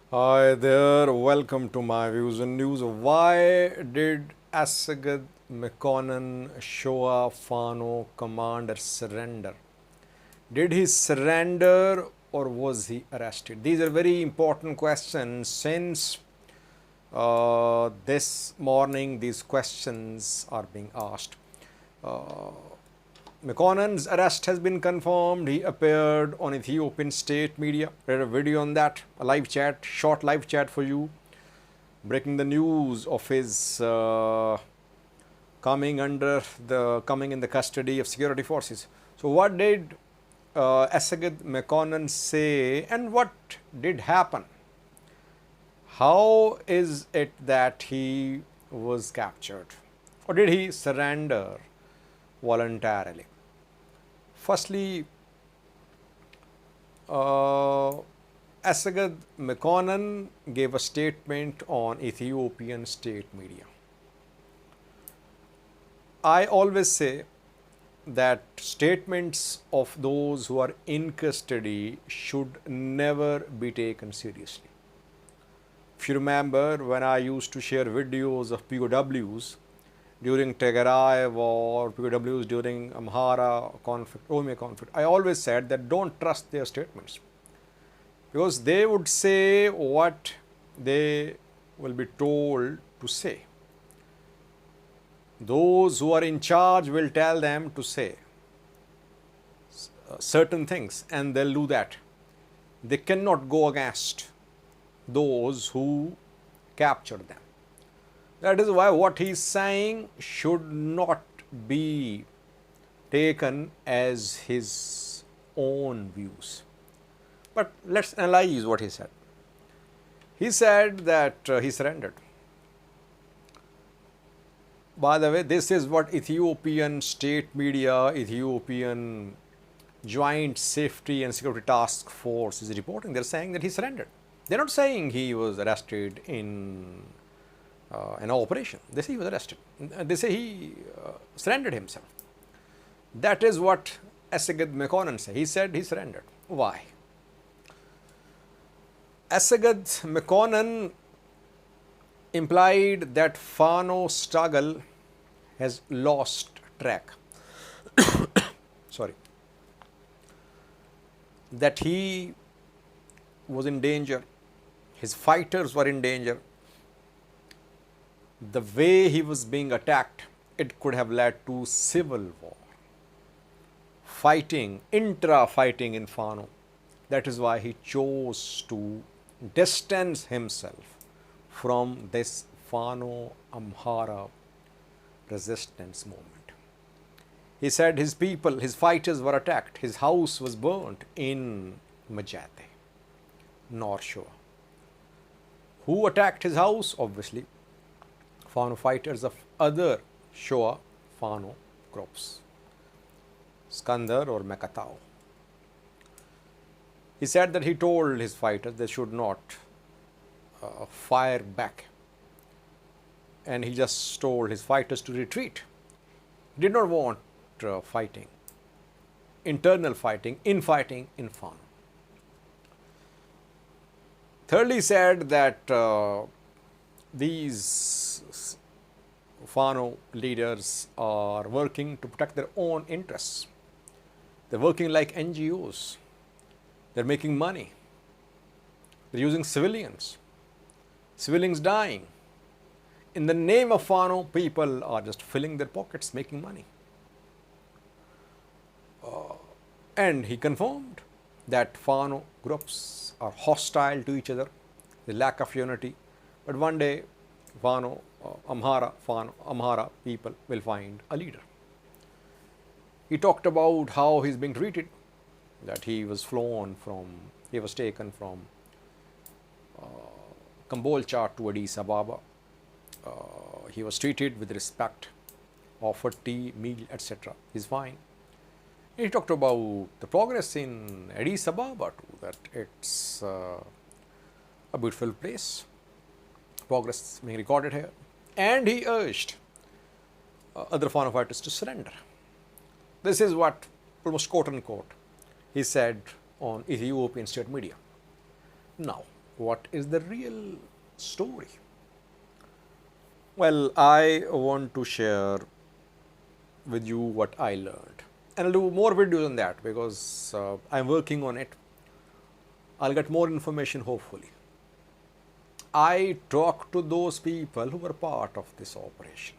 Hi there, welcome to my views and news. Why did Asegid Mekonnen Showa Fano commander surrender? Did he surrender or was he arrested? These are very important questions since this morning these questions are being asked. Mekonnen's arrest has been confirmed. He appeared on Ethiopian state media. Read a video on that, a live chat, short live chat for you, breaking the news of his coming in the custody of security forces. So, what did Asegid Mekonnen say, and what did happen? How is it that he was captured, or did he surrender voluntarily? Firstly, Asegid Mekonnen gave a statement on Ethiopian state media. I always say that statements of those who are in custody should never be taken seriously. If you remember, when I used to share videos of POWs during Tigray war, POWs during Amhara conflict, Oromia conflict, I always said that don't trust their statements, because they would say what they will be told to say. Those who are in charge will tell them to say certain things and they'll do that. They cannot go against those who captured them. That is why what he is saying should not be taken as his own views. But let's analyze what he said. He said that he surrendered. By the way, this is what Ethiopian state media, Ethiopian Joint Safety and Security Task Force is reporting. They're saying that he surrendered. They're not saying he was arrested in an operation. They say he was arrested. They say he surrendered himself. That is what Asegid Mekonnen said. He said he surrendered. Why? Asegid Mekonnen implied that Fano struggle has lost track. Sorry. That he was in danger. His fighters were in danger. The way he was being attacked, it could have led to civil war. Fighting, intra-fighting in Fano. That is why he chose to distance himself from this Fano Amhara resistance movement. He said his people, his fighters were attacked. His house was burnt in Majate, North Shore. Who attacked his house? Obviously, Fano fighters of other Shoa Fano groups, Skandar or Mekatao. He said that he told his fighters they should not fire back, and he just told his fighters to retreat. He did not want fighting, internal fighting, infighting in Fano. Thirdly, he said that these Fano leaders are working to protect their own interests. They're working like NGOs. They're making money. They're using civilians. Civilians dying. In the name of Fano, people are just filling their pockets, making money. And he confirmed that Fano groups are hostile to each other, the lack of unity. But one day, Amhara people will find a leader. He talked about how he's being treated, that he was taken from Kambolcha to Addis Ababa. He was treated with respect, offered tea, meal, etc. He's fine. He talked about the progress in Addis Ababa too, that it's a beautiful place, progress being recorded here. And he urged other Fano fighters to surrender. This is what, almost quote unquote, he said on Ethiopian state media. Now, What is the real story? Well, I want to share with you what I learned. And I'll do more videos on that because I'm working on it. I'll get more information hopefully. I talked to those people who were part of this operation.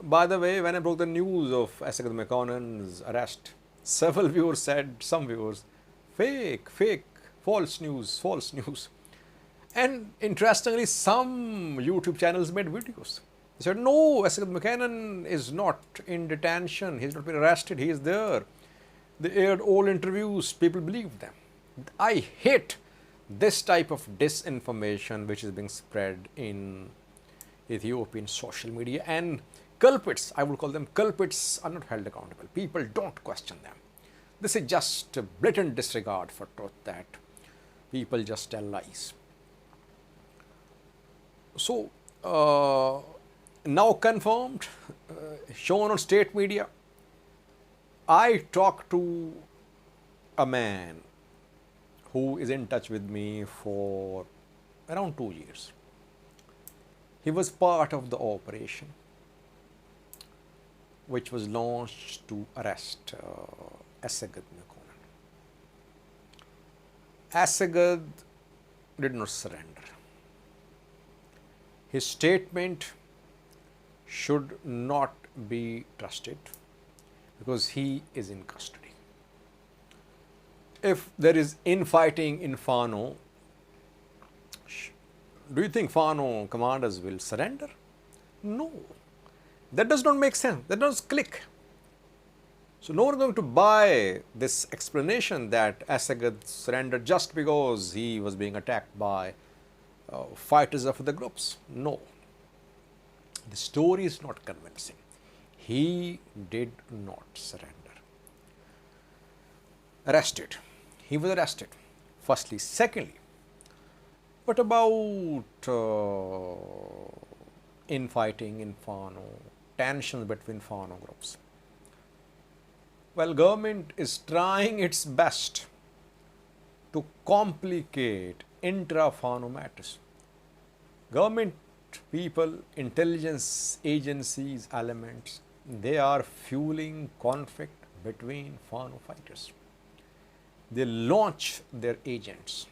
By the way, when I broke the news of Asegid Mekonnen's arrest, several viewers said, some viewers, fake, false news, false news. And interestingly, some YouTube channels made videos. They said, no, Asegid Mekonnen is not in detention. He's not been arrested. He is there. They aired all interviews. People believed them. I hate this type of disinformation which is being spread in Ethiopian social media, and culprits, I would call them culprits, are not held accountable. People don't question them. This is just a blatant disregard for truth that people just tell lies. So, now confirmed, shown on state media, I talked to a man who is in touch with me for around 2 years. He was part of the operation which was launched to arrest Asegid Mekonnen. Asegid did not surrender. His statement should not be trusted because he is in custody. If there is infighting in Fano, do you think Fano commanders will surrender? No. That does not make sense. That does not click. So no one is going to buy this explanation that Asegid surrendered just because he was being attacked by fighters of the groups. No. The story is not convincing. He did not surrender. Arrested. He was arrested. Firstly. Secondly, what about infighting in Fano, tensions between Fano groups? Well, government is trying its best to complicate intra-Fano matters. Government people, intelligence agencies, elements, they are fueling conflict between Fano fighters. They launch their agents.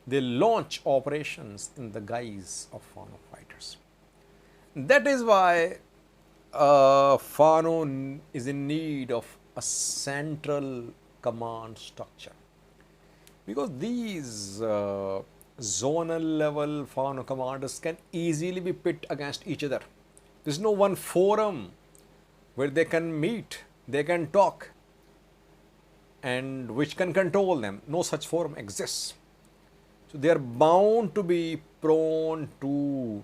They launch operations in the guise of Fano fighters. That is why Fano is in need of a central command structure. Because these zonal level Fano commanders can easily be pit against each other. There is no one forum where they can meet, they can talk, and which can control them. No such forum exists. So they are bound to be prone to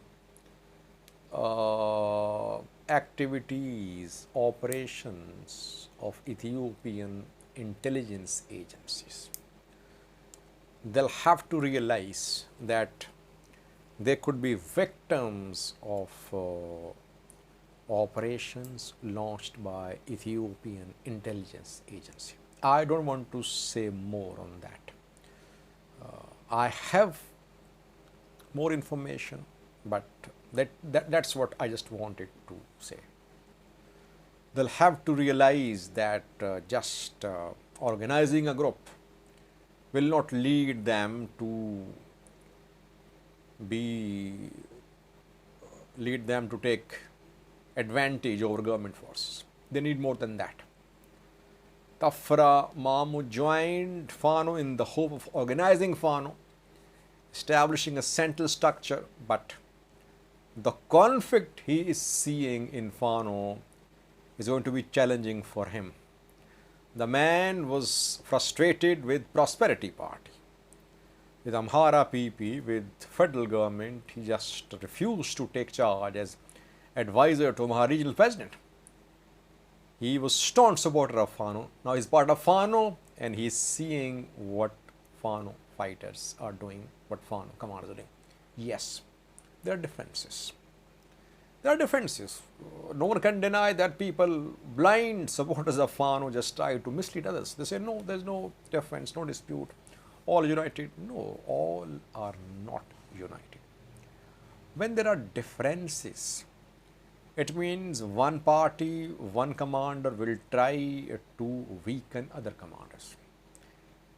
activities, operations of Ethiopian intelligence agencies. They'll have to realize that they could be victims of operations launched by Ethiopian intelligence agency. I don't want to say more on that. I have more information, but that's what I just wanted to say. They'll have to realize that just organizing a group will not lead them to take advantage over government forces. They need more than that. Tafra Mahmoud joined Fano in the hope of organizing Fano, establishing a central structure, but the conflict he is seeing in Fano is going to be challenging for him. The man was frustrated with Prosperity Party, with Amhara PP, with federal government. He just refused to take charge as advisor to Amhara regional president. He was staunch supporter of Fano. Now he's part of Fano and he's seeing what Fano fighters are doing, what Fano commanders are doing. Yes, there are differences. There are differences. No one can deny that people, blind supporters of Fano, just try to mislead others. They say, no, there's no difference, no dispute, all united. No, all are not united. When there are differences, it means one party, one commander will try to weaken other commanders.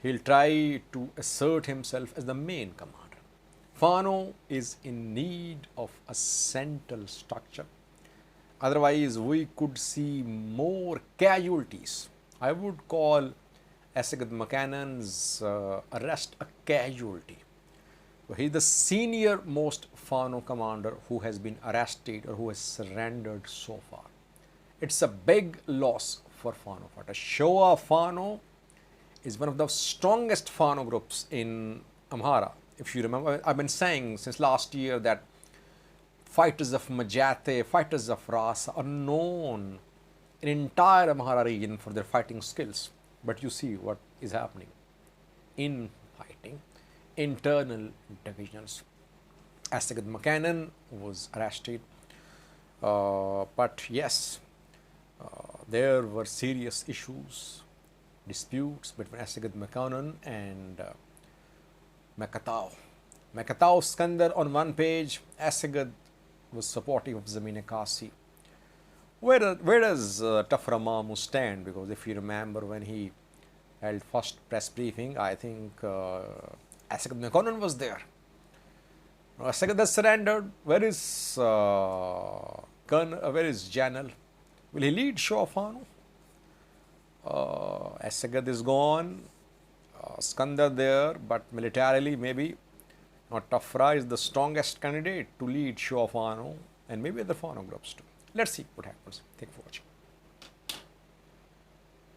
He'll try to assert himself as the main commander. Fano is in need of a central structure. Otherwise, we could see more casualties. I would call Asegid Mekonnen's arrest a casualty. He is the senior most Fano commander who has been arrested or who has surrendered so far. It's a big loss for Fano. Showa Fano is one of the strongest Fano groups in Amhara. If you remember, I've been saying since last year that fighters of Majate, fighters of Rasa are known in entire Amhara region for their fighting skills. But you see what is happening in fighting, internal divisions. Asegid Mekonnen was arrested, but yes, there were serious issues, disputes between Asegid Mekonnen and Mekatau. Mekatau Skandar on one page, Asegid was supportive of Zamine Kasi. Where does Taframamu stand? Because if you remember when he held first press briefing, I think Asegid Mekonnen was there. Asegid has surrendered. Where is where is Janal? Will he lead Showa Fano? Asegid is gone. Skandar there, but militarily maybe not. Tafra is the strongest candidate to lead Showa Fano and maybe other Fano groups too. Let's see what happens. Thank you for watching.